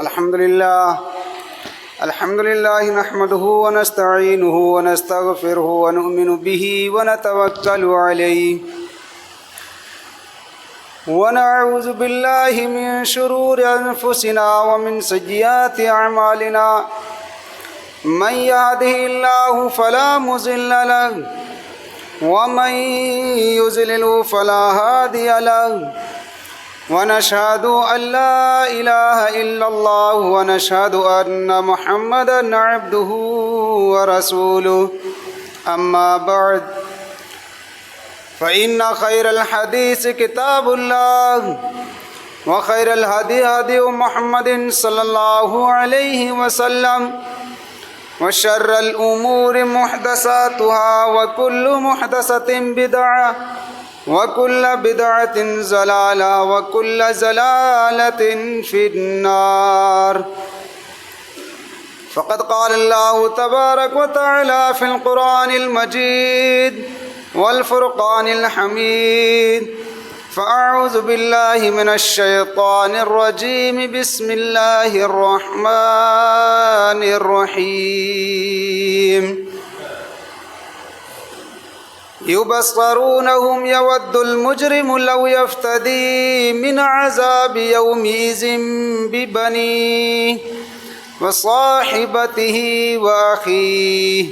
الحمد لله نحمده ونستعينه ونستغفره ونؤمن به ونتوكل عليه ونعوذ بالله من شرور أنفسنا ومن سيئات أعمالنا من يهده الله فلا مضل له ومن يضلل فلا هادي له ونشهد أن لا إله إلا الله ونشهد أن محمدا عبده ورسوله أما بعد فإن خير الحديث كتاب الله وخير الهدي هدي محمد صلى الله عليه وسلم وشر الأمور محدثاتها وكل محدثة بدعة وكل بدعة ضلالة وكل ضلالة في النار فقد قال الله تبارك وتعالى في القرآن المجيد والفرقان الحميد فأعوذ بالله من الشيطان الرجيم بسم الله الرحمن الرحيم يبصرونهم يود المجرم لو يفتدي من عذاب يومئذ ببنيه وصاحبته وأخيه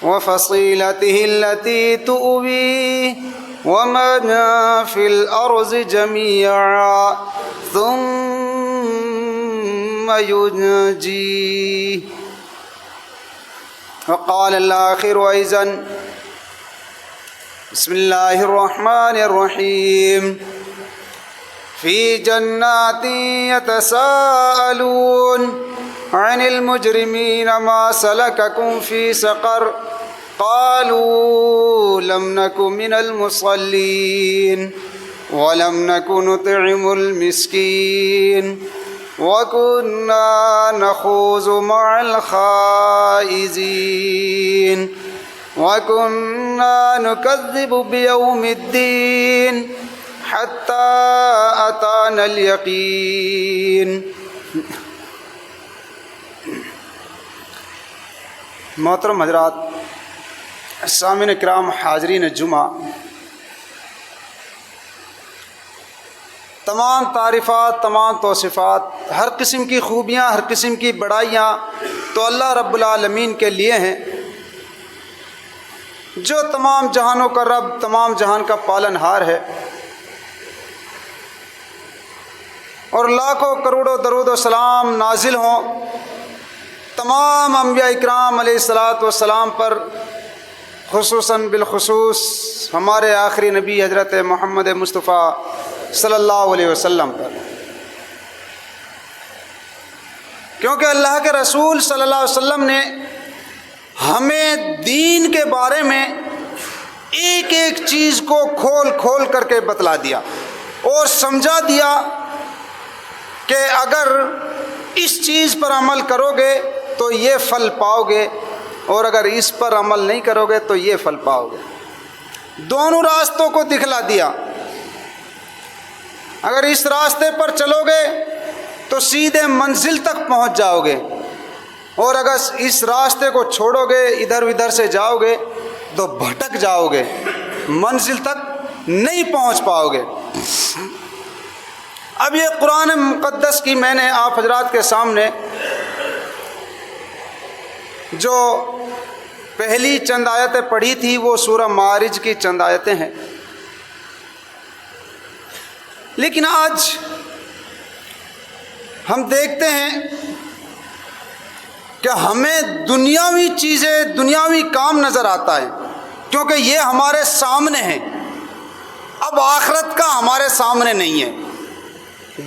وفصيلته التي تؤويه ومن في الأرض جميعا ثم ينجيه وقال الآخر أيضا بسم الله الرحمن الرحيم في جنات يتساءلون عن المجرمين ما سلككم في سقر قالوا لم نك من المصلين ولم نك نطعم المسكين وكنا نخوض مع الخائضين وكنا نكذب بيوم الدين حتى أتانا اليقين. محترم حضرات، سامعین کرام، حاضرین جمعہ، تمام تعریفات، تمام توصیفات، ہر قسم کی خوبیاں، ہر قسم کی بڑائیاں تو اللہ رب العالمین کے لیے ہیں، جو تمام جہانوں کا رب، تمام جہان کا پالن ہار ہے، اور لاکھوں کروڑوں درود و سلام نازل ہوں تمام انبیاء اکرام علیہ الصلاۃ والسلام پر، خصوصاً بالخصوص ہمارے آخری نبی حضرت محمد مصطفیٰ صلی اللہ علیہ وسلم پر، کیونکہ اللہ کے رسول صلی اللہ علیہ وسلم نے ہمیں دین کے بارے میں ایک ایک چیز کو کھول کھول کر کے بتلا دیا اور سمجھا دیا کہ اگر اس چیز پر عمل کرو گے تو یہ پھل پاؤ گے، اور اگر اس پر عمل نہیں کرو گے تو یہ پھل پاؤ گے۔ دونوں راستوں کو دکھلا دیا، اگر اس راستے پر چلو گے تو سیدھے منزل تک پہنچ جاؤ گے، اور اگر اس راستے کو چھوڑو گے، ادھر ادھر سے جاؤ گے تو بھٹک جاؤ گے، منزل تک نہیں پہنچ پاؤ گے۔ اب یہ قرآن مقدس کی میں نے آپ حضرات کے سامنے جو پہلی چند آیتیں پڑھی تھی وہ سورہ معارج کی چند آیتیں ہیں، لیکن آج ہم دیکھتے ہیں کہ ہمیں دنیاوی چیزیں، دنیاوی کام نظر آتا ہے، کیونکہ یہ ہمارے سامنے ہیں، اب آخرت کا ہمارے سامنے نہیں ہے۔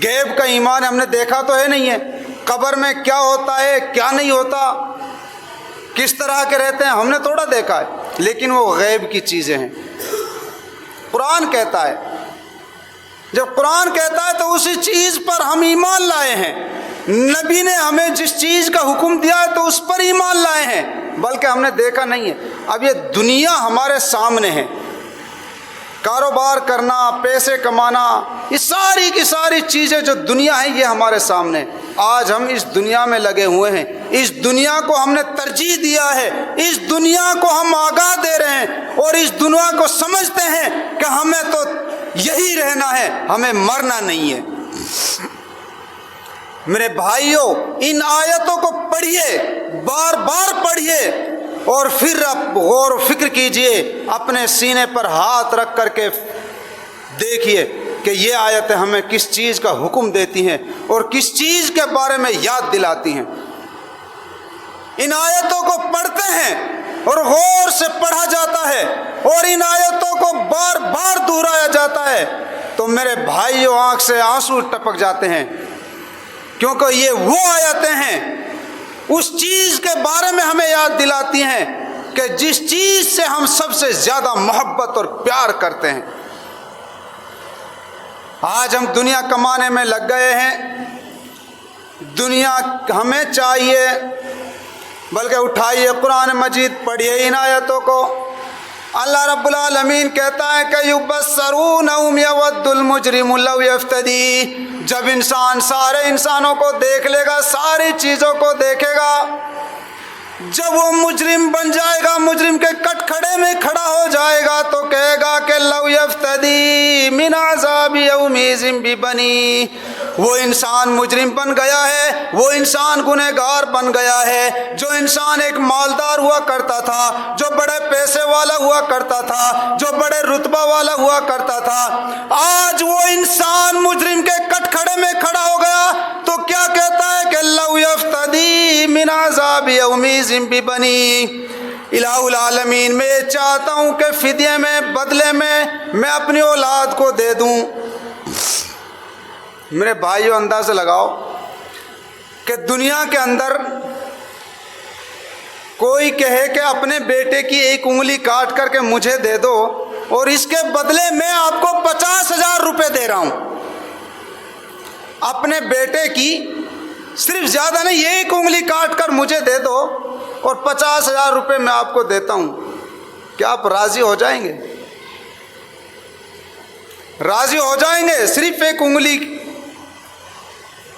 غیب کا ایمان ہم نے دیکھا تو ہے نہیں ہے، قبر میں کیا ہوتا ہے، کیا نہیں ہوتا، کس طرح کے رہتے ہیں، ہم نے تھوڑا دیکھا ہے، لیکن وہ غیب کی چیزیں ہیں۔ قرآن کہتا ہے، جب قرآن کہتا ہے تو اسی چیز پر ہم ایمان لائے ہیں، نبی نے ہمیں جس چیز کا حکم دیا ہے تو اس پر ایمان لائے ہیں، بلکہ ہم نے دیکھا نہیں ہے۔ اب یہ دنیا ہمارے سامنے ہے، کاروبار کرنا، پیسے کمانا، یہ ساری کی ساری چیزیں جو دنیا ہے یہ ہمارے سامنے. آج ہم اس دنیا میں لگے ہوئے ہیں، اس دنیا کو ہم نے ترجیح دیا ہے، اس دنیا کو ہم آگاہ دے رہے ہیں اور اس دنیا کو سمجھتے ہیں کہ ہمیں تو یہی رہنا ہے، ہمیں مرنا نہیں ہے. میرے بھائیوں، ان آیتوں کو پڑھیے، بار بار پڑھیے اور پھر آپ غور و فکر کیجئے، اپنے سینے پر ہاتھ رکھ کر کے دیکھیے کہ یہ آیتیں ہمیں کس چیز کا حکم دیتی ہیں اور کس چیز کے بارے میں یاد دلاتی ہیں. ان آیتوں کو پڑھتے ہیں اور غور سے پڑھا جاتا ہے اور ان آیتوں کو بار بار دہرایا جاتا ہے تو میرے بھائیوں آنکھ سے آنسو ٹپک جاتے ہیں، کیونکہ یہ وہ آیتیں ہیں اس چیز کے بارے میں ہمیں یاد دلاتی ہیں کہ جس چیز سے ہم سب سے زیادہ محبت اور پیار کرتے ہیں. آج ہم دنیا کمانے میں لگ گئے ہیں. دنیا ہمیں چاہیے، بلکہ اٹھائیے قرآن مجید، پڑھیے ان آیتوں کو. اللہ رب العالمین کہتا ہے کہ یبصرونہم یود المجرم لو یفتدی. جب انسان سارے انسانوں کو دیکھ لے گا، ساری چیزوں کو دیکھے گا، جب وہ مجرم بن جائے گا، مجرم کے کٹ کھڑے میں کھڑا ہو جائے گا تو کہے گا کہ لو یفتدی من عذاب یومئذ ببنی. وہ انسان مجرم بن گیا ہے، وہ انسان گنہگار بن گیا ہے. جو انسان ایک مالدار ہوا کرتا تھا، جو بڑے پیسے والا ہوا کرتا تھا، جو بڑے رتبہ والا ہوا کرتا تھا، آج وہ انسان مجرم کے کٹ کھڑے میں کھڑا ہو گیا تو کیا کہتا ہے کہ لو یفتدی من عذاب یومئذ ببنی. الہ العالمین، میں یہ چاہتا ہوں کہ فدیے میں، بدلے میں اپنی اولاد کو دے دوں. میرے بھائیو، اندازہ لگاؤ کہ دنیا کے اندر کوئی کہے کہ اپنے بیٹے کی ایک انگلی کاٹ کر کے مجھے دے دو اور اس کے بدلے میں آپ کو 50,000 روپے دے رہا ہوں. اپنے بیٹے کی صرف زیادہ نہیں، ایک انگلی کاٹ کر مجھے دے دو اور 50,000 روپے میں آپ کو دیتا ہوں. کیا آپ راضی ہو جائیں گے؟ راضی ہو جائیں گے؟ صرف ایک انگلی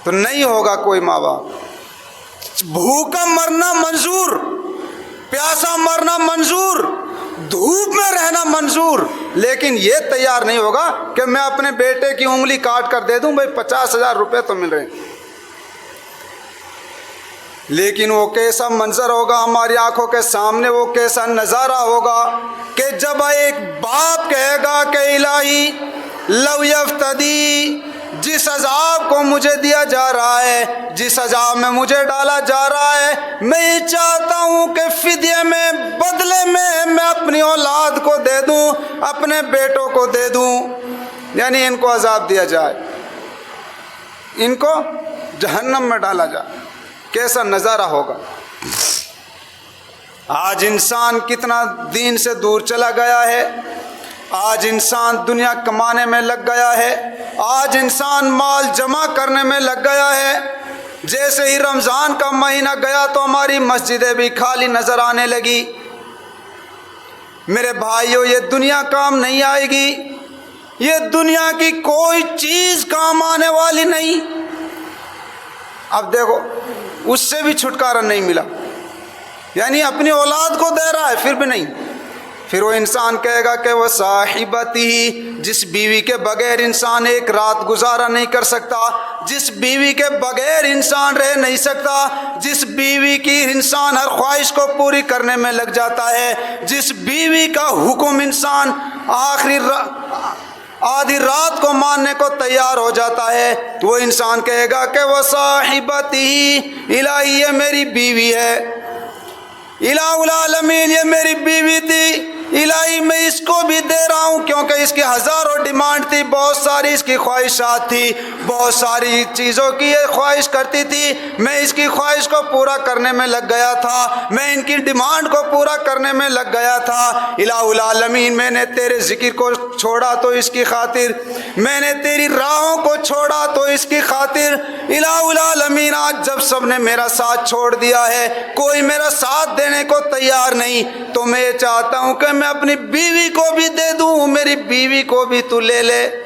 تو نہیں ہوگا. کوئی ماں باپ بھوکا مرنا منظور، پیاسا مرنا منظور، دھوپ میں رہنا منظور، لیکن یہ تیار نہیں ہوگا کہ میں اپنے بیٹے کی انگلی کاٹ کر دے دوں. بھائی 50,000 روپے تو مل رہے ہیں، لیکن وہ کیسا منظر ہوگا ہماری آنکھوں کے سامنے، وہ کیسا نظارہ ہوگا کہ جب ایک باپ کہے گا کہ الہی لو یفتدی، جس عذاب کو مجھے دیا جا رہا ہے، جس عذاب میں مجھے ڈالا جا رہا ہے، میں یہ چاہتا ہوں کہ فدیے میں، بدلے میں اپنی اولاد کو دے دوں، اپنے بیٹوں کو دے دوں. یعنی ان کو عذاب دیا جائے، ان کو جہنم میں ڈالا جائے. کیسا نظارہ ہوگا. آج انسان کتنا دین سے دور چلا گیا ہے. آج انسان دنیا کمانے میں لگ گیا ہے. آج انسان مال جمع کرنے میں لگ گیا ہے. جیسے ہی رمضان کا مہینہ گیا تو ہماری مسجدیں بھی خالی نظر آنے لگی. میرے بھائیوں، یہ دنیا کام نہیں آئے گی. یہ دنیا کی کوئی چیز کام آنے والی نہیں. اب دیکھو، اس سے بھی چھٹکارا نہیں ملا. یعنی اپنی اولاد کو دے رہا ہے پھر بھی نہیں. پھر وہ انسان کہے گا کہ وہ صاحبتی، جس بیوی کے بغیر انسان ایک رات گزارا نہیں کر سکتا، جس بیوی کے بغیر انسان رہ نہیں سکتا، جس بیوی کی انسان ہر خواہش کو پوری کرنے میں لگ جاتا ہے، جس بیوی کا حکم انسان آدھی رات کو ماننے کو تیار ہو جاتا ہے، تو وہ انسان کہے گا کہ وہ صاحبتی، الہی یہ میری بیوی ہے، الہ العالمین یہ میری بیوی تھی، الہی میں اس کو بھی دے رہا ہوں کیونکہ اس کی ہزاروں ڈیمانڈ تھی، بہت ساری اس کی خواہشات تھی، بہت ساری چیزوں کی یہ خواہش کرتی تھی. میں اس کی خواہش کو پورا کرنے میں لگ گیا تھا، میں ان کی ڈیمانڈ کو پورا کرنے میں لگ گیا تھا. الہ العالمین، میں نے تیرے ذکر کو چھوڑا تو اس کی خاطر، میں نے تیری راہوں کو چھوڑا تو اس کی خاطر. الہ العالمین، آج جب سب نے میرا ساتھ چھوڑ دیا ہے، کوئی میرا ساتھ دینے کو تیار نہیں، تو میں یہ چاہتا ہوں کہ میں اپنی بیوی کو بھی دے دوں، میری بیوی کو بھی تو لے لے۔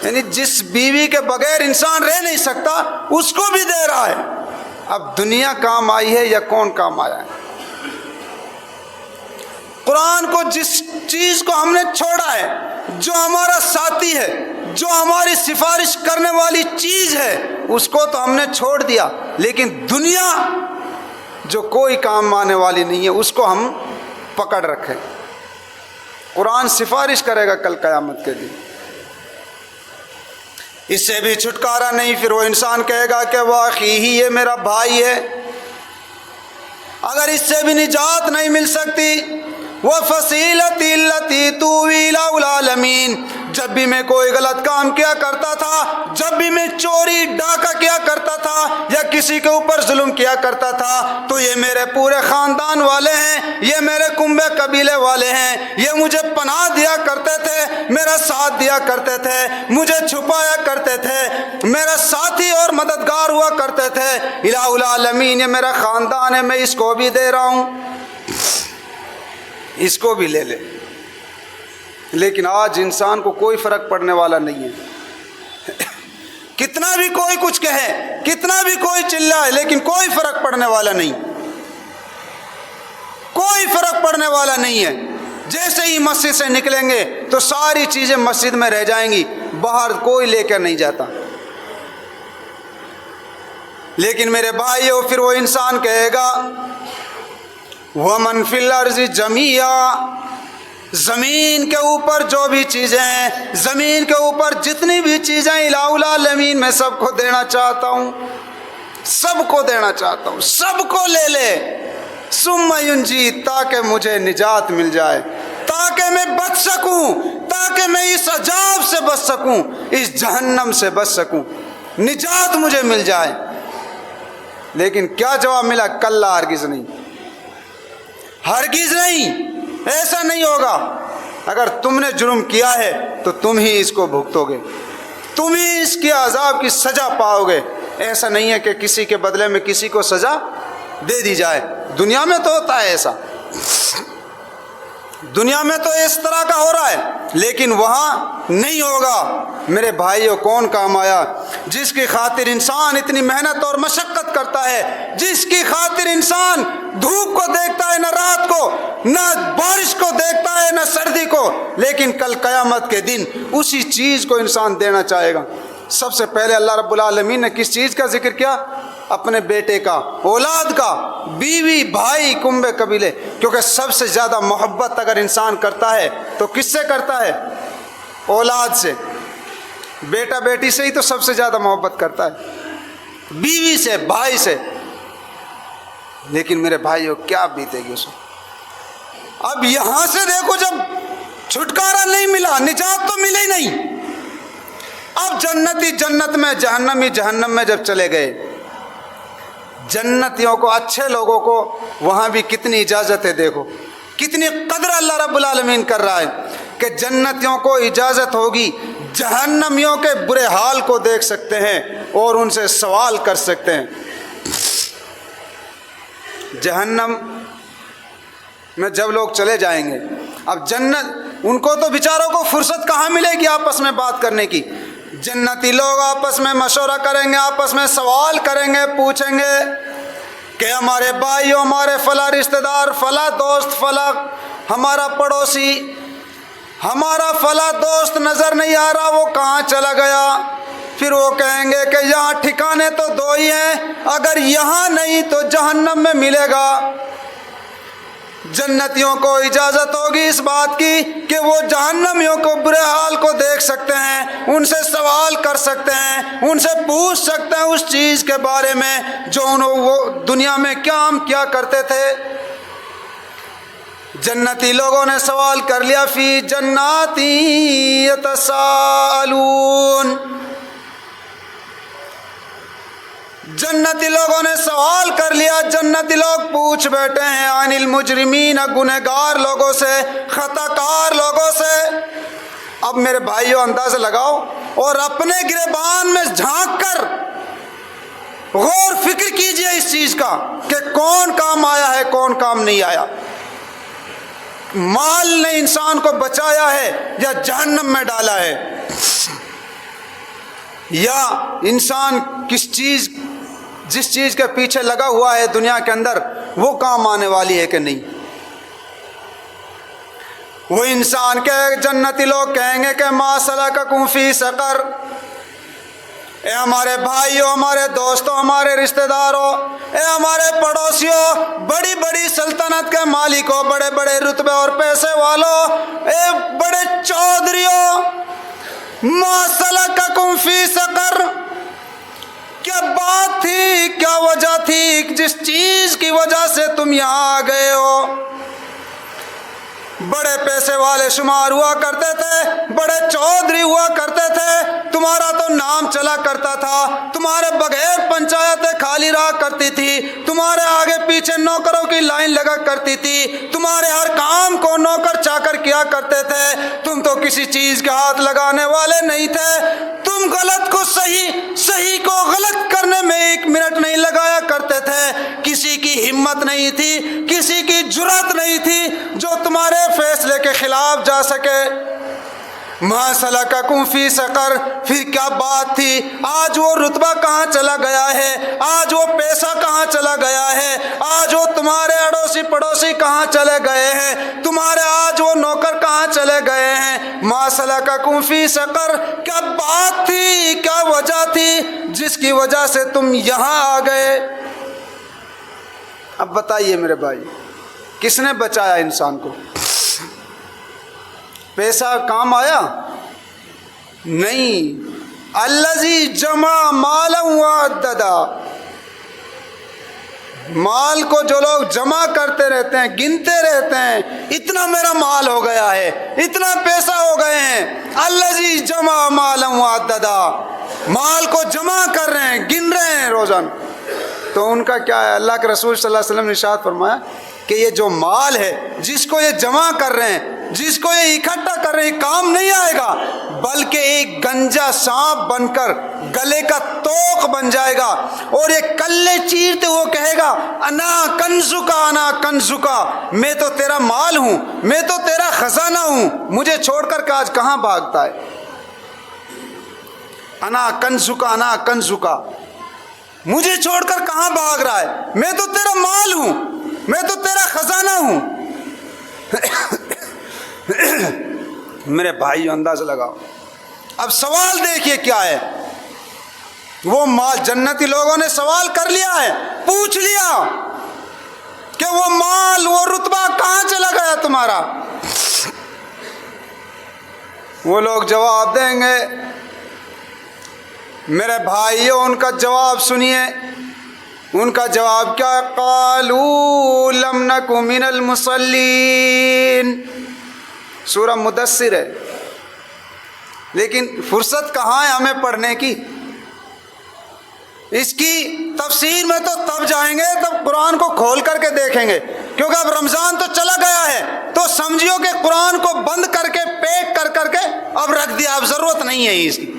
یعنی جس بیوی کے بغیر انسان رہ نہیں سکتا اس کو بھی دے رہا ہے۔ اب دنیا کام آئی ہے یا کون کام آیا ہے؟ قرآن کو جس چیز کو ہم نے چھوڑا ہے، جو ہمارا ساتھی ہے، جو ہماری سفارش کرنے والی چیز ہے، اس کو تو ہم نے چھوڑ دیا، لیکن دنیا جو کوئی کام آنے والی نہیں ہے اس کو ہم پکڑ رکھے۔ قرآن سفارش کرے گا کل قیامت کے دن، اس سے بھی چھٹکارا نہیں۔ پھر وہ انسان کہے گا کہ واقعی ہی یہ میرا بھائی ہے۔ اگر اس سے بھی نجات نہیں مل سکتی، وَفَصِيلَتِي الَّتِي تُؤْوِي إِلَى الْعَالَمِينَ، جب بھی میں کوئی غلط کام کیا کرتا تھا، جب بھی میں چوری ڈاکہ کیا کرتا تھا یا کسی کے اوپر ظلم کیا کرتا تھا، تو یہ میرے پورے خاندان والے ہیں، یہ میرے کنبے قبیلے والے ہیں، یہ مجھے پناہ دیا کرتے تھے، میرا ساتھ دیا کرتے تھے، مجھے چھپایا کرتے تھے، میرا ساتھی اور مددگار ہوا کرتے تھے۔ الہ العالمین، یہ میرا خاندان ہے، میں اس کو بھی دے رہا ہوں، اس کو بھی لے لے۔ لیکن آج انسان کو کوئی فرق پڑنے والا نہیں ہے۔ کتنا بھی کوئی کچھ کہے، کتنا بھی کوئی چلائے، لیکن کوئی فرق پڑنے والا نہیں، کوئی فرق پڑنے والا نہیں ہے۔ جیسے ہی مسجد سے نکلیں گے تو ساری چیزیں مسجد میں رہ جائیں گی، باہر کوئی لے کر نہیں جاتا۔ لیکن میرے بھائیو، پھر وہ انسان کہے گا وَمَنْ فِي الْأَرْضِ جَمِيعًا، زمین کے اوپر جو بھی چیزیں ہیں، زمین کے اوپر جتنی بھی چیزیں الہ العالمین، میں سب کو دینا چاہتا ہوں، سب کو دینا چاہتا ہوں، سب کو لے لے۔ ثم ینجی، تاکہ مجھے نجات مل جائے، تاکہ میں بچ سکوں، تاکہ میں اس عذاب سے بچ سکوں، اس جہنم سے بچ سکوں، نجات مجھے مل جائے۔ لیکن کیا جواب ملا؟ کلا، ہرگز نہیں، ہرگز نہیں، ایسا نہیں ہوگا۔ اگر تم نے جرم کیا ہے تو تم ہی اس کو بھگتو گے، تم ہی اس کے عذاب کی سزا پاؤ گے۔ ایسا نہیں ہے کہ کسی کے بدلے میں کسی کو سزا دے دی جائے۔ دنیا میں تو ہوتا ہے ایسا، دنیا میں تو اس طرح کا ہو رہا ہے، لیکن وہاں نہیں ہوگا۔ میرے بھائیوں، کون کام آیا؟ جس کی خاطر انسان اتنی محنت اور مشقت کرتا ہے، جس کی خاطر انسان دھوپ کو دیکھتا ہے، نہ رات کو، نہ بارش کو دیکھتا ہے، نہ سردی کو، لیکن کل قیامت کے دن اسی چیز کو انسان دینا چاہے گا۔ سب سے پہلے اللہ رب العالمین نے کس چیز کا ذکر کیا؟ اپنے بیٹے کا، اولاد کا، بیوی، بھائی، کنبے قبیلے، کیونکہ سب سے زیادہ محبت اگر انسان کرتا ہے تو کس سے کرتا ہے؟ اولاد سے۔ بیٹا بیٹی سے ہی تو سب سے زیادہ محبت کرتا ہے، بیوی سے، بھائی سے۔ لیکن میرے بھائیو، کیا بیتے گی اس کو؟ اب یہاں سے دیکھو، جب چھٹکارا نہیں ملا، نجات تو ملے ہی نہیں، اب جنتی جنت میں، جہنمی جہنم میں جب چلے گئے، جنتیوں کو، اچھے لوگوں کو وہاں بھی کتنی اجازت ہے، دیکھو کتنی قدر اللہ رب العالمین کر رہا ہے کہ جنتیوں کو اجازت ہوگی جہنمیوں کے برے حال کو دیکھ سکتے ہیں اور ان سے سوال کر سکتے ہیں۔ جہنم میں جب لوگ چلے جائیں گے، اب جنت، ان کو تو بیچاروں کو فرصت کہاں ملے گی آپس میں بات کرنے کی؟ جنتی لوگ آپس میں مشورہ کریں گے، آپس میں سوال کریں گے، پوچھیں گے کہ ہمارے بھائیوں، ہمارے فلاں رشتہ دار، فلاں دوست، فلاں ہمارا پڑوسی، ہمارا فلاں دوست نظر نہیں آ رہا، وہ کہاں چلا گیا؟ پھر وہ کہیں گے کہ یہاں ٹھکانے تو دو ہی ہیں، اگر یہاں نہیں تو جہنم میں ملے گا۔ جنتیوں کو اجازت ہوگی اس بات کی کہ وہ جہنمیوں کو برے حال کو دیکھ سکتے ہیں، ان سے سوال کر سکتے ہیں، ان سے پوچھ سکتے ہیں اس چیز کے بارے میں جو وہ دنیا میں کیا کرتے تھے۔ جنتی لوگوں نے سوال کر لیا، فی جناتی یتساءلون، جنتی لوگوں نے سوال کر لیا، جنتی لوگ پوچھ بیٹھے ہیں عن المجرمین، گنہگار لوگوں سے، خطا کار لوگوں سے۔ اب میرے بھائیوں، اندازہ لگاؤ اور اپنے گریبان میں جھانک کر غور فکر کیجئے اس چیز کا کہ کون کام آیا ہے کون کام نہیں آیا. مال نے انسان کو بچایا ہے یا جہنم میں ڈالا ہے؟ یا انسان جس چیز کے پیچھے لگا ہوا ہے دنیا کے اندر وہ کام آنے والی ہے کہ نہیں؟ وہ انسان کے جنتی لوگ کہیں گے کہ ما سلککم فی سقر، اے ہمارے بھائیوں، ہمارے دوستوں، ہمارے رشتہ داروں، اے ہمارے پڑوسیوں، بڑی بڑی سلطنت کے مالکوں، بڑے بڑے رتبے اور پیسے والوں، اے بڑے چودھریوں، ما سلککم فی سقر، کیا بات تھی، کیا وجہ تھی جس چیز کی وجہ سے تم یہاں آ گئے ہو؟ بڑے پیسے والے شمار ہوا کرتے تھے، بڑے چودھری ہوا کرتے تھے، تمہارا تو نام چلا کرتا تھا، تمہارے بغیر پنچایتیں خالی رہا کرتی تھی، تمہارے آگے پیچھے نوکروں کی لائن لگا کرتی تھی، تمہارے ہر کام کو نوکر چاکر کیا کرتے تھے، تم تو کسی چیز کے ہاتھ لگانے والے نہیں تھے، تم غلط کو صحیح، صحیح کو غلط کرنے میں 1 منٹ نہیں لگایا کرتے تھے، کسی کی ہمت نہیں تھی، کسی کی جرأت نہیں تھی جو تمہارے فیصلے کے خلاف جا سکے. ما سلککم فی سقر، پھر کیا بات تھی؟ آج وہ رتبہ کہاں چلا گیا ہے؟ آج وہ پیسہ کہاں چلا گیا ہے؟ آج وہ تمہارے اڑوسی پڑوسی کہاں چلے گئے ہیں؟ تمہارے آج وہ نوکر کہاں چلے گئے ہیں؟ ما سلککم فی سقر، کیا بات تھی، کیا وجہ تھی جس کی وجہ سے تم یہاں آ گئے؟ اب بتائیے میرے بھائی، کس نے بچایا انسان کو؟ پیسہ کام آیا؟ نہیں. الذی جمع مالا وعددا، مال کو جو لوگ جمع کرتے رہتے ہیں، گنتے رہتے ہیں، اتنا میرا مال ہو گیا ہے، اتنا پیسہ ہو گئے ہیں. الذی جمع مالا وعددا، مال کو جمع کر رہے ہیں، گن رہے ہیں روزانہ. تو ان کا کیا ہے؟ اللہ کے رسول صلی اللہ علیہ وسلم نے ارشاد فرمایا کہ یہ جو مال ہے جس کو یہ جمع کر رہے ہیں، جس کو یہ اکٹھا کر رہے ہیں، کام نہیں آئے گا بلکہ ایک گنجا سانپ بن کر گلے کا توق بن جائے گا، اور یہ کلے چیرتے وہ کہے گا انا کنزکا، انا کنزکا، میں تو تیرا مال ہوں، میں تو تیرا خزانہ ہوں، مجھے چھوڑ کر کے آج کہاں بھاگتا ہے؟ انا کنزکا، انا کنزکا، مجھے چھوڑ کر کہاں بھاگ رہا ہے؟ میں تو تیرا مال ہوں، میں تو تیرا خزانہ ہوں. میرے بھائی اندازہ لگاؤ. اب سوال دیکھیے کیا ہے. وہ مال، جنتی لوگوں نے سوال کر لیا ہے، پوچھ لیا کہ وہ مال، وہ رتبہ کہاں چلا گیا تمہارا؟ وہ لوگ جواب دیں گے. میرے بھائیوں ان کا جواب سنیے. ان کا جواب کیا ہے؟ قالوا لم نک من المصلین. سورہ مدثر ہے، لیکن فرصت کہاں ہے ہمیں پڑھنے کی؟ اس کی تفسیر میں تو تب جائیں گے تب قرآن کو کھول کر کے دیکھیں گے، کیونکہ اب رمضان تو چلا گیا ہے، تو سمجھیو کہ قرآن کو بند کر کے، پیک کر کے اب رکھ دیا، اب ضرورت نہیں ہے اس کی،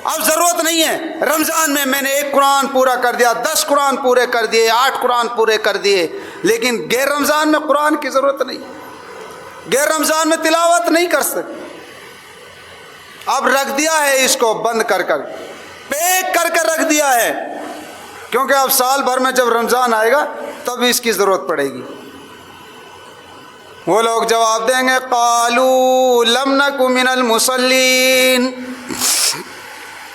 اب ضرورت نہیں ہے. رمضان میں نے 1 قرآن پورا کر دیا، 10 قرآن پورے کر دیے، 8 قرآن پورے کر دیے، لیکن غیر رمضان میں قرآن کی ضرورت نہیں، غیر رمضان میں تلاوت نہیں کر سکتے. اب رکھ دیا ہے اس کو بند کر پیک کر کے رکھ دیا ہے، کیونکہ اب سال بھر میں جب رمضان آئے گا تب اس کی ضرورت پڑے گی. وہ لوگ جواب دیں گے قالوا لم نک من المصلین.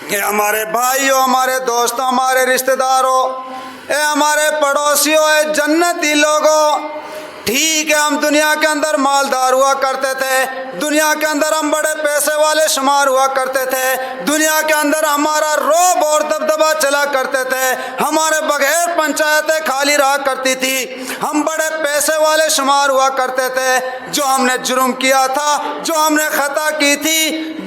کہ ہمارے بھائیوں، ہمارے دوستوں، ہمارے رشتہ داروں، اے ہمارے پڑوسیوں، اے جنتی لوگوں، ٹھیک ہے ہم دنیا کے اندر مالدار ہوا کرتے تھے، دنیا کے اندر ہم بڑے پیسے والے شمار ہوا کرتے تھے، دنیا کے اندر ہمارا رعب اور دبدبہ چلا کرتے تھے، ہمارے بغیر پنچایتیں خالی رہا کرتی تھی، ہم بڑے پیسے والے شمار ہوا کرتے تھے. جو ہم نے جرم کیا تھا، جو ہم نے خطا کی تھی،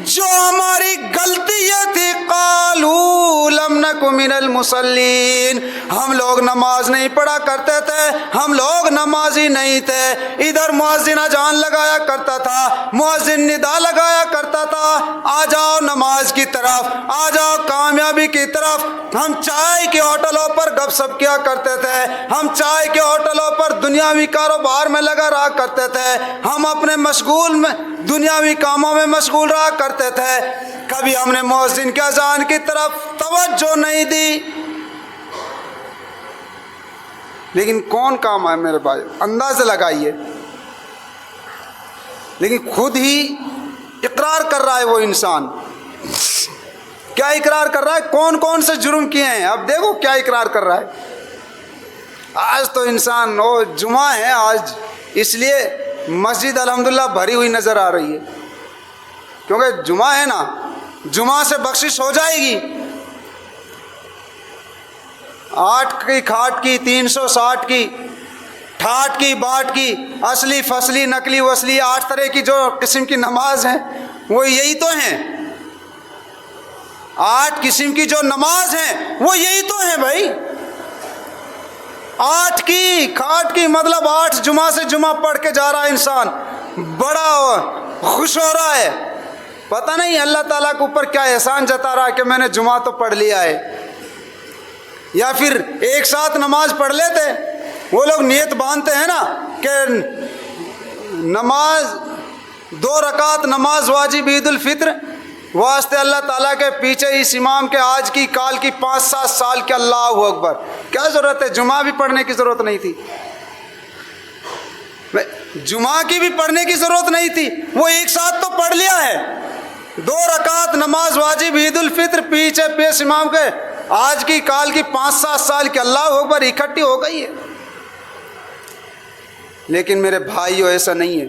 جو ہماری غلطی یہ تھی، قالوا لم نک من المصلین، ہم لوگ نماز نہیں پڑھا کرتے تھے، ہم لوگ نمازی نہیں تھے. ادھر مؤذن اذان لگایا کرتا تھا، مؤذن ندا لگایا کرتا تھا، آ جاؤ نماز کی طرف، آ جاؤ کامیابی کی طرف۔ ہم چائے کے ہوٹلوں پر گپ سپ کیا کرتے تھے، ہم چائے کے ہوٹلوں پر دنیاوی کاروبار میں لگا رہا کرتے تھے، ہم اپنے مشغول میں دنیاوی کاموں میں مشغول رہا کرتے تھے، کبھی ہم نے مؤذن کے اذان کی طرف توجہ نہیں دی۔ لیکن کون کام ہے میرے بھائی، اندازہ لگائیے، لیکن خود ہی اقرار کر رہا ہے وہ انسان۔ کیا اقرار کر رہا ہے؟ کون کون سے جرم کیے ہیں، اب دیکھو کیا اقرار کر رہا ہے۔ آج تو انسان جمعہ ہے آج، اس لیے مسجد الحمدللہ بھری ہوئی نظر آ رہی ہے، کیونکہ جمعہ ہے نا، جمعہ سے بخشش ہو جائے گی۔ 8 کی کھاٹ کی، 360 کی، ٹھاٹ کی باٹ کی، اصلی فصلی نقلی وصلی، 8 طرح کی جو قسم کی نماز ہیں وہ یہی تو ہیں۔ 8 قسم کی جو نماز ہیں وہ یہی تو ہیں بھائی۔ 8 کی کھاٹ کی مطلب 8 جمعہ سے جمعہ پڑھ کے جا رہا ہے انسان، بڑا خوش ہو رہا ہے، پتہ نہیں اللہ تعالیٰ کے اوپر کیا احسان جتا رہا ہے کہ میں نے جمعہ تو پڑھ لیا ہے۔ یا پھر ایک ساتھ نماز پڑھ لیتے، وہ لوگ نیت باندھتے ہیں نا کہ نماز 2 رکعت نماز واجب عید الفطر واسطے اللہ تعالیٰ کے پیچھے اس امام کے آج کی کال کی 5-7 سال کے، اللہ اکبر، کیا ضرورت ہے؟ جمعہ بھی پڑھنے کی ضرورت نہیں تھی، جمعہ کی بھی پڑھنے کی ضرورت نہیں تھی، وہ ایک ساتھ تو پڑھ لیا ہے۔ 2 رکعت نماز واجب عید الفطر پیچھے پیش امام کے آج کی کال کی 5-7 سال کی، اللہ اکبر، اکٹھی ہو گئی ہے۔ لیکن میرے بھائیو ایسا نہیں ہے۔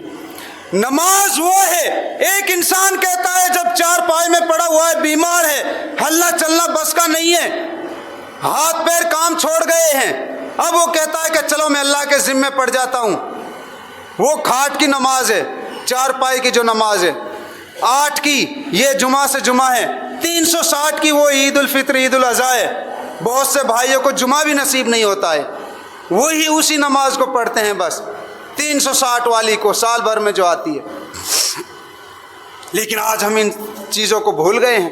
نماز وہ ہے، ایک انسان کہتا ہے جب 4 پائے میں پڑا ہوا ہے، بیمار ہے، ہلنا چلنا بس کا نہیں ہے، ہاتھ پیر کام چھوڑ گئے ہیں، اب وہ کہتا ہے کہ چلو میں اللہ کے ذمے پڑ جاتا ہوں، وہ کھاٹ کی نماز ہے، 4 پائے کی جو نماز ہے، 8 کی یہ جمعہ سے جمعہ ہے، 360 کی وہ عید الفطر عید الاضحیٰ ہے۔ بہت سے بھائیوں کو جمعہ بھی نصیب نہیں ہوتا ہے، وہی اسی نماز کو پڑھتے ہیں، بس 360 والی کو سال بھر میں جو آتی ہے۔ لیکن آج ہم ان چیزوں کو بھول گئے ہیں۔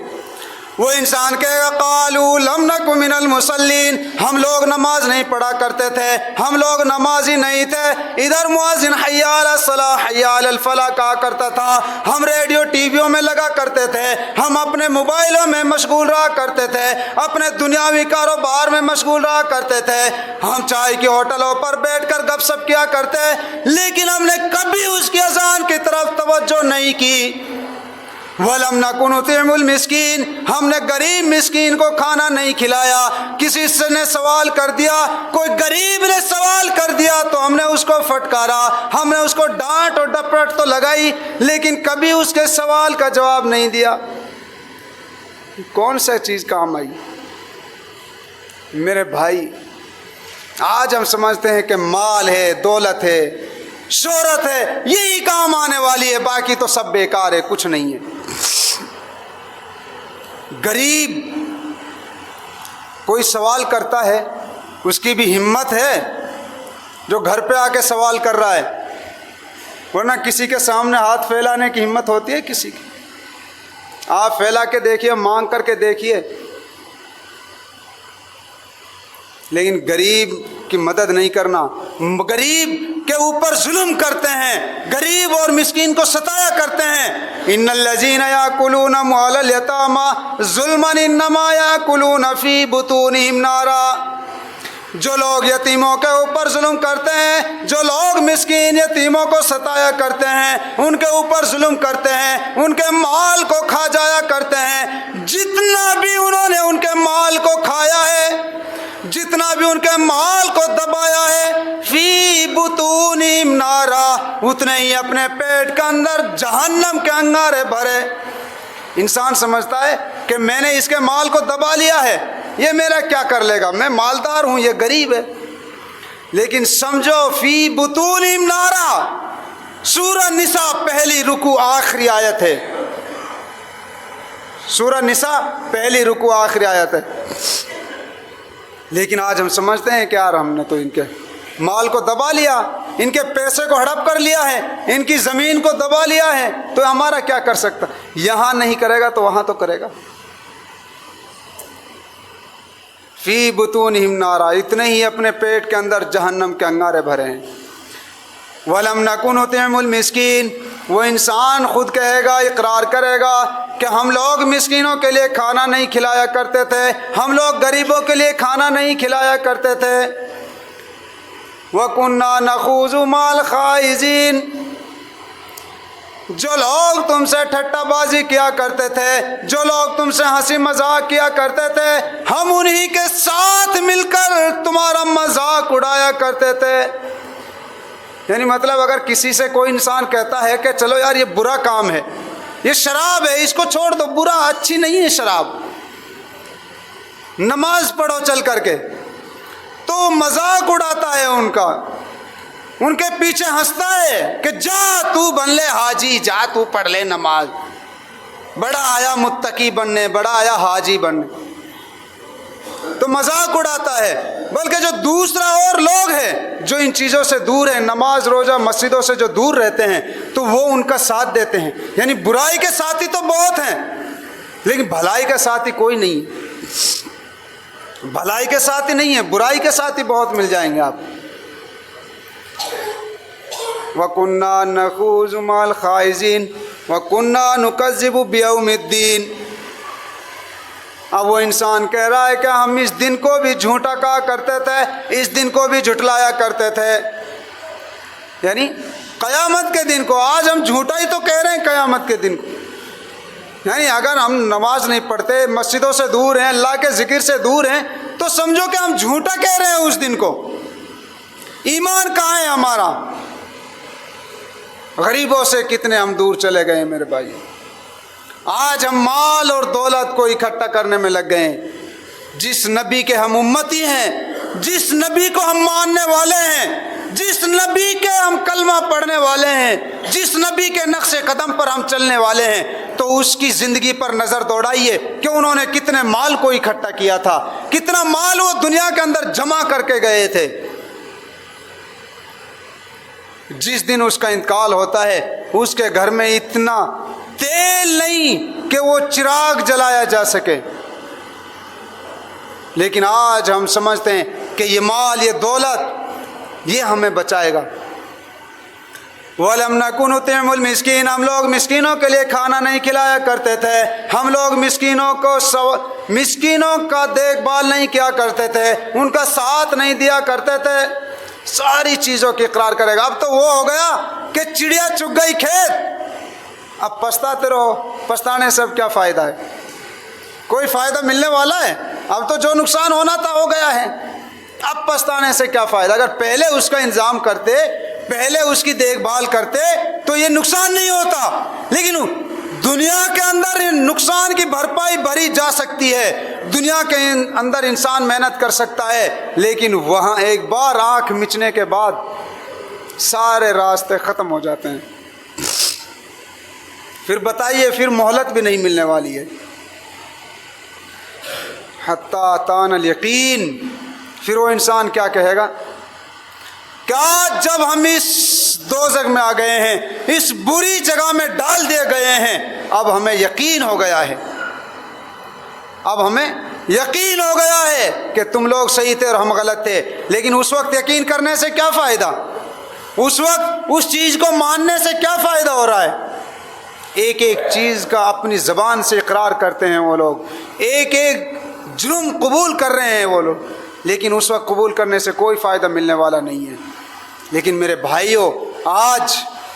وہ انسان کہے گا قالوا لم نک من المصلین، ہم لوگ نماز نہیں پڑھا کرتے تھے، ہم لوگ نمازی نہیں تھے۔ ادھر مؤذن حی علی الصلاۃ حی علی الفلاح کہا کرتا تھا، ہم ریڈیو ٹی ویوں میں لگا کرتے تھے، ہم اپنے موبائلوں میں مشغول رہا کرتے تھے، اپنے دنیاوی کاروبار میں مشغول رہا کرتے تھے، ہم چائے کے ہوٹلوں پر بیٹھ کر گپ سپ کیا کرتے، لیکن ہم نے کبھی اس کی اذان کی طرف توجہ نہیں کی۔ وَلَمْ نَكُنْ نُطْعِمُ الْمِسْكِينَ، ہم نے غریب مسکین کو کھانا نہیں کھلایا۔ کسی سے نے سوال کر دیا، کوئی غریب نے سوال کر دیا تو ہم نے اس کو پھٹکارا، ہم نے اس کو ڈانٹ اور ڈپٹ تو لگائی، لیکن کبھی اس کے سوال کا جواب نہیں دیا۔ کون سا چیز کام آئی؟ میرے بھائی آج ہم سمجھتے ہیں کہ مال ہے، دولت ہے، شہرت ہے، یہی کام آنے والی ہے، باقی تو سب بیکار ہے، کچھ نہیں ہے۔ غریب کوئی سوال کرتا ہے، اس کی بھی ہمت ہے جو گھر پہ آ کے سوال کر رہا ہے، ورنہ کسی کے سامنے ہاتھ پھیلانے کی ہمت ہوتی ہے کسی کی؟ آپ پھیلا کے دیکھیے، مانگ کر کے دیکھیے، لیکن غریب کی مدد نہیں کرنا، غریب کے اوپر ظلم کرتے ہیں، غریب اور مسکین کو ستایا کرتے ہیں۔ ان الذین یاکلون اموال الیتامی ظلما انما یاکلون فی بطونہم نارا، جو لوگ یتیموں کے اوپر ظلم کرتے ہیں، جو لوگ مسکین یتیموں کو ستایا کرتے ہیں، ان کے اوپر ظلم کرتے ہیں، ان کے مال کو کھا جایا کرتے ہیں، جتنا بھی انہوں نے ان کے مال کو کھایا ہے، جتنا بھی ان کے مال کو دبایا ہے، فی بطونہم نارا، اتنے ہی اپنے پیٹ کے اندر جہنم کے انگارے بھرے۔ انسان سمجھتا ہے کہ میں نے اس کے مال کو دبا لیا ہے، یہ میرا کیا کر لے گا، میں مالدار ہوں، یہ غریب ہے۔ لیکن سمجھو فی بطونہم نارا، سورہ نساء پہلی رکوع آخری آیت ہے، سورہ نساء پہلی رکوع آخری آیت ہے۔ لیکن آج ہم سمجھتے ہیں کہ یار ہم نے تو ان کے مال کو دبا لیا، ان کے پیسے کو ہڑپ کر لیا ہے, ان کی زمین کو دبا لیا ہے, تو ہمارا کیا کر سکتا؟ یہاں نہیں کرے گا تو وہاں تو کرے گا. فی بطونہم نارا, اتنے ہی اپنے پیٹ کے اندر جہنم کے انگارے بھرے ہیں. وَلَمْ نَكُنْ نُطْعِمُ الْمِسْكِينَ, وہ انسان خود کہے گا, اقرار کرے گا کہ ہم لوگ مسکینوں کے لیے کھانا نہیں کھلایا کرتے تھے, ہم لوگ غریبوں کے لیے کھانا نہیں کھلایا کرتے تھے. وَكُنَّا نَخُوضُ مَعَ الْخَائِضِينَ, جو لوگ تم سے ٹھٹا بازی کیا کرتے تھے, جو لوگ تم سے ہنسی مذاق کیا کرتے تھے, ہم انہی کے ساتھ مل کر تمہارا مذاق اڑایا کرتے تھے. یعنی مطلب اگر کسی سے کوئی انسان کہتا ہے کہ چلو یار یہ برا کام ہے, یہ شراب ہے, اس کو چھوڑ دو, برا, اچھی نہیں ہے شراب, نماز پڑھو چل کر کے, تو مذاق اڑاتا ہے ان کا, ان کے پیچھے ہنستا ہے کہ جا تو بن لے حاجی, جا تو پڑھ لے نماز, بڑا آیا متقی بننے, بڑا آیا حاجی بننے, تو مذاق اڑاتا ہے. بلکہ جو دوسرا اور لوگ ہیں جو ان چیزوں سے دور ہیں, نماز روزہ مسجدوں سے جو دور رہتے ہیں, تو وہ ان کا ساتھ دیتے ہیں. یعنی برائی کے ساتھی تو بہت ہیں, لیکن بھلائی کا ساتھی کوئی نہیں. بھلائی کے ساتھی نہیں ہے, برائی کے ساتھی بہت مل جائیں گے آپ. وَكُنَّا نَخُوضُ مَعَ الْخَائِضِينَ وَكُنَّا نُكَذِّبُ بِيَوْمِ الدِّينِ. اب وہ انسان کہہ رہا ہے کہ ہم اس دن کو بھی جھوٹا کہا کرتے تھے, اس دن کو بھی جھٹلایا کرتے تھے. یعنی قیامت کے دن کو آج ہم جھوٹا ہی تو کہہ رہے ہیں قیامت کے دن کو. یعنی اگر ہم نماز نہیں پڑھتے, مسجدوں سے دور ہیں, اللہ کے ذکر سے دور ہیں, تو سمجھو کہ ہم جھوٹا کہہ رہے ہیں اس دن کو. ایمان کہاں ہے ہمارا؟ غریبوں سے کتنے ہم دور چلے گئے ہیں میرے بھائی. آج ہم مال اور دولت کو اکٹھا کرنے میں لگ گئے ہیں. جس نبی کے ہم امتی ہیں, جس نبی کو ہم ماننے والے ہیں, جس نبی کے ہم کلمہ پڑھنے والے ہیں, جس نبی کے نقش قدم پر ہم چلنے والے ہیں, تو اس کی زندگی پر نظر دوڑائیے کہ انہوں نے کتنے مال کو اکٹھا کیا تھا, کتنا مال وہ دنیا کے اندر جمع کر کے گئے تھے. جس دن اس کا انتقال ہوتا ہے, اس کے گھر میں اتنا تیل نہیں کہ وہ چراغ جلایا جا سکے. لیکن آج ہم سمجھتے ہیں کہ یہ مال, یہ دولت, یہ ہمیں بچائے گا. وَلَمْ نَكُنْ نُطْعِمُ الْمِسْكِينَ, ہم لوگ مسکینوں کے لیے کھانا نہیں کھلایا کرتے تھے, ہم لوگ مسکینوں کا دیکھ بھال نہیں کیا کرتے تھے, ان کا ساتھ نہیں دیا کرتے تھے. ساری چیزوں کی اقرار کرے گا. اب تو وہ ہو گیا کہ چڑیا چگ گئی کھیت, اب پچھتاتے رہو, پچھتانے سے اب کیا فائدہ ہے؟ کوئی فائدہ ملنے والا ہے؟ اب تو جو نقصان ہونا تھا ہو گیا ہے, اب پچھتانے سے کیا فائدہ؟ اگر پہلے اس کا انتظام کرتے, پہلے اس کی دیکھ بھال کرتے, تو یہ نقصان نہیں ہوتا. لیکن دنیا کے اندر نقصان کی بھرپائی بھری جا سکتی ہے, دنیا کے اندر انسان محنت کر سکتا ہے, لیکن وہاں ایک بار آنکھ مچنے کے بعد سارے راستے ختم ہو جاتے ہیں. پھر بتائیے, پھر مہلت بھی نہیں ملنے والی ہے. حتی اتان الیقین, پھر وہ انسان کیا کہے گا کہ آج جب ہم اس دوزخ میں آ گئے ہیں, اس بری جگہ میں ڈال دیے گئے ہیں, اب ہمیں یقین ہو گیا ہے, اب ہمیں یقین ہو گیا ہے کہ تم لوگ صحیح تھے اور ہم غلط تھے. لیکن اس وقت یقین کرنے سے کیا فائدہ؟ اس وقت اس چیز کو ماننے سے کیا فائدہ ہو رہا ہے؟ ایک ایک چیز کا اپنی زبان سے اقرار کرتے ہیں وہ لوگ, ایک ایک جرم قبول کر رہے ہیں وہ لوگ, لیکن اس وقت قبول کرنے سے کوئی فائدہ ملنے والا نہیں ہے. لیکن میرے بھائیوں, آج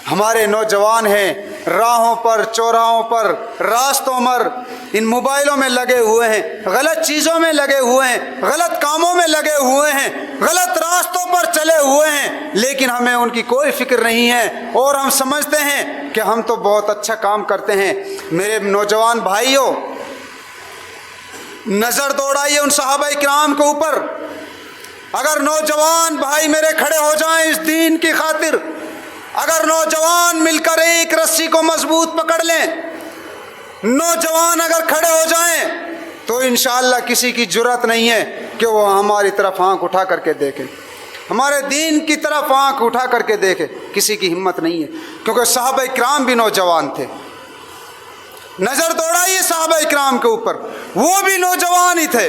ہمارے نوجوان ہیں راہوں پر, چوراہوں پر, راستوں پر, ان موبائلوں میں لگے ہوئے ہیں, غلط چیزوں میں لگے ہوئے ہیں, غلط کاموں میں لگے ہوئے ہیں, غلط راستوں پر چلے ہوئے ہیں, لیکن ہمیں ان کی کوئی فکر نہیں ہے, اور ہم سمجھتے ہیں کہ ہم تو بہت اچھا کام کرتے ہیں. میرے نوجوان بھائیوں, نظر دوڑائیے ان صحابہ کرام کے اوپر. اگر نوجوان بھائی میرے کھڑے ہو جائیں اس دین کی خاطر, اگر نوجوان مل کر ایک رسی کو مضبوط پکڑ لیں, نوجوان اگر کھڑے ہو جائیں, تو انشاءاللہ کسی کی جرات نہیں ہے کہ وہ ہماری طرف آنکھ اٹھا کر کے دیکھیں. ہمارے دین کی طرف آنکھ اٹھا کر کے دیکھے، کسی کی ہمت نہیں ہے، کیونکہ صحابہ کرام بھی نوجوان تھے۔ نظر دوڑائیے صحابہ کرام کے اوپر، وہ بھی نوجوان ہی تھے،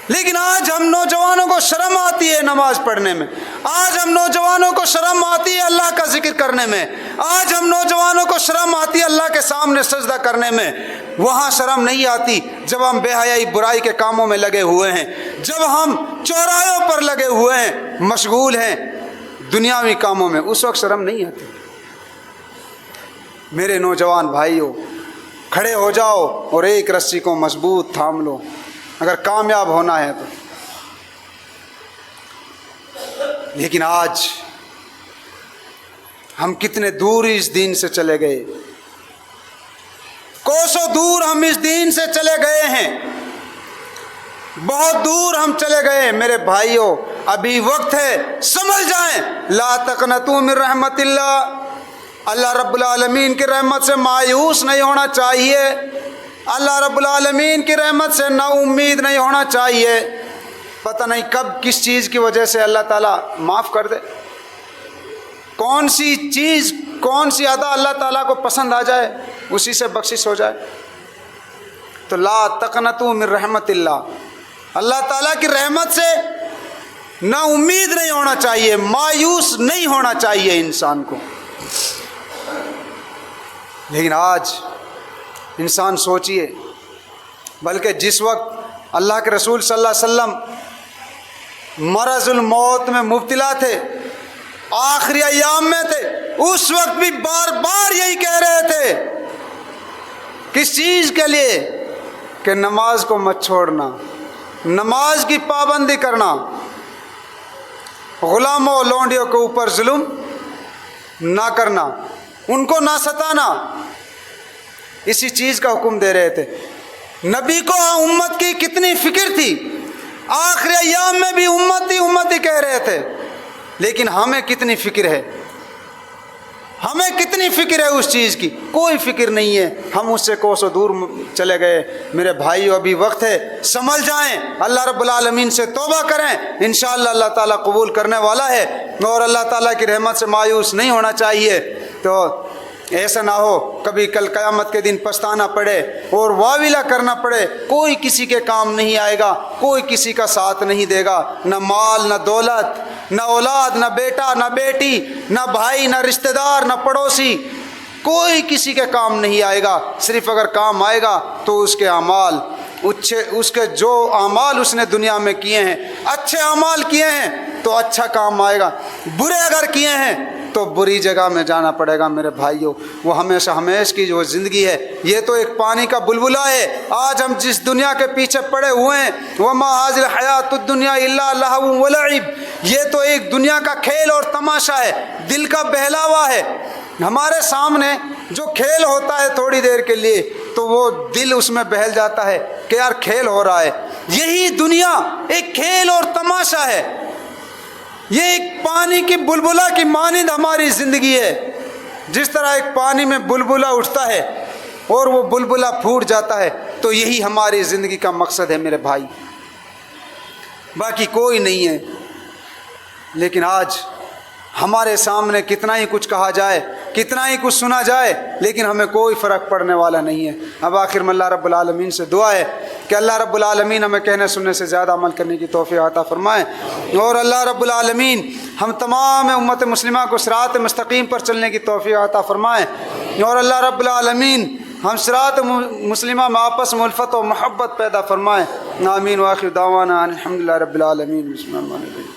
لیکن آج ہم نوجوانوں کو شرم آتی ہے نماز پڑھنے میں، آج ہم نوجوانوں کو شرم آتی ہے اللہ کا ذکر کرنے میں، آج ہم نوجوانوں کو شرم آتی ہے اللہ کے سامنے سجدہ کرنے میں۔ وہاں شرم نہیں آتی جب ہم بے حیائی برائی کے کاموں میں لگے ہوئے ہیں، جب ہم چوراہوں پر لگے ہوئے ہیں، مشغول ہیں دنیاوی کاموں میں، اس وقت شرم نہیں آتی۔ میرے نوجوان بھائیوں، کھڑے ہو جاؤ اور ایک رسی کو مضبوط تھام لو اگر کامیاب ہونا ہے تو۔ لیکن آج ہم کتنے دور اس دین سے چلے گئے، کوسوں دور ہم اس دین سے چلے گئے ہیں، بہت دور ہم چلے گئے۔ میرے بھائیوں، ابھی وقت ہے، سمجھ جائیں، لا تقنطوا من رحمت اللہ، اللہ رب العالمین کی رحمت سے مایوس نہیں ہونا چاہیے، اللہ رب العالمین کی رحمت سے نا امید نہیں ہونا چاہیے۔ پتہ نہیں کب کس چیز کی وجہ سے اللہ تعالیٰ معاف کر دے، کون سی چیز، کون سی ادا اللہ تعالیٰ کو پسند آ جائے، اسی سے بخشش ہو جائے۔ تو لا تقنطوا من رحمت اللہ، اللہ تعالیٰ کی رحمت سے نا امید نہیں ہونا چاہیے، مایوس نہیں ہونا چاہیے انسان کو۔ لیکن آج انسان سوچئے، بلکہ جس وقت اللہ کے رسول صلی اللہ علیہ وسلم مرض الموت میں مبتلا تھے، آخری ایام میں تھے، اس وقت بھی بار بار یہی کہہ رہے تھے، کس چیز کے لیے؟ کہ نماز کو مت چھوڑنا، نماز کی پابندی کرنا، غلاموں اور لونڈیوں کے اوپر ظلم نہ کرنا، ان کو نہ ستانا، اسی چیز کا حکم دے رہے تھے۔ نبی کو امت کی کتنی فکر تھی، آخری ایام میں بھی امت ہی کہہ رہے تھے، لیکن ہمیں کتنی فکر ہے، ہمیں کتنی فکر ہے اس چیز کی؟ کوئی فکر نہیں ہے، ہم اس سے کوسوں دور چلے گئے۔ میرے بھائیو، ابھی وقت ہے، سنبھل جائیں، اللہ رب العالمین سے توبہ کریں، انشاءاللہ اللہ تعالیٰ قبول کرنے والا ہے، اور اللہ تعالیٰ کی رحمت سے مایوس نہیں ہونا چاہیے۔ تو ایسا نہ ہو کبھی کل قیامت کے دن پچھتانا پڑے اور واویلا کرنا پڑے، کوئی کسی کے کام نہیں آئے گا، کوئی کسی کا ساتھ نہیں دے گا، نہ مال، نہ دولت، نہ اولاد، نہ بیٹا، نہ بیٹی، نہ بھائی، نہ رشتہ دار، نہ پڑوسی، کوئی کسی کے کام نہیں آئے گا۔ صرف اگر کام آئے گا تو اس کے اعمال، اس کے جو اعمال اس نے دنیا میں کیے ہیں، اچھے اعمال کیے ہیں تو اچھا کام آئے گا، برے اگر کیے ہیں تو بری جگہ میں جانا پڑے گا۔ میرے بھائیوں، وہ ہمیشہ کی جو زندگی ہے، یہ تو ایک پانی کا بلبلہ ہے۔ آج ہم جس دنیا کے پیچھے پڑے ہوئے ہیں، وَمَا هَٰذِهِ الْحَيَاةُ الدُّنْيَا إِلَّا لَهْوٌ وَلَعِبٌ، یہ تو ایک دنیا کا کھیل اور تماشا ہے، دل کا بہلاوا ہے۔ ہمارے سامنے جو کھیل ہوتا ہے تھوڑی دیر کے لیے تو وہ دل اس میں بہل جاتا ہے کہ یار کھیل ہو رہا ہے۔ یہی دنیا ایک کھیل اور تماشا ہے، یہ ایک پانی کی بلبلہ کی مانند ہماری زندگی ہے۔ جس طرح ایک پانی میں بلبلہ اٹھتا ہے اور وہ بلبلہ پھوٹ جاتا ہے، تو یہی ہماری زندگی کا مقصد ہے میرے بھائی، باقی کوئی نہیں ہے۔ لیکن آج ہمارے سامنے کتنا ہی کچھ کہا جائے، کتنا ہی کچھ سنا جائے، لیکن ہمیں کوئی فرق پڑنے والا نہیں ہے۔ اب آخر میں اللہ رب العالمین سے دعا ہے کہ اللہ رب العالمین ہمیں کہنے سننے سے زیادہ عمل کرنے کی توفیق عطا فرمائے، اور اللہ رب العالمین ہم تمام امت مسلمہ کو صراط مستقیم پر چلنے کی توفیق عطا فرمائے، اور اللہ رب العالمین ہم صراط مسلمہ میں آپس میں الفت و محبت پیدا فرمائے۔ آمین۔ وآخر دعوانا الحمدللہ رب العالمین۔ بسم اللہ الرحمن الرحیم۔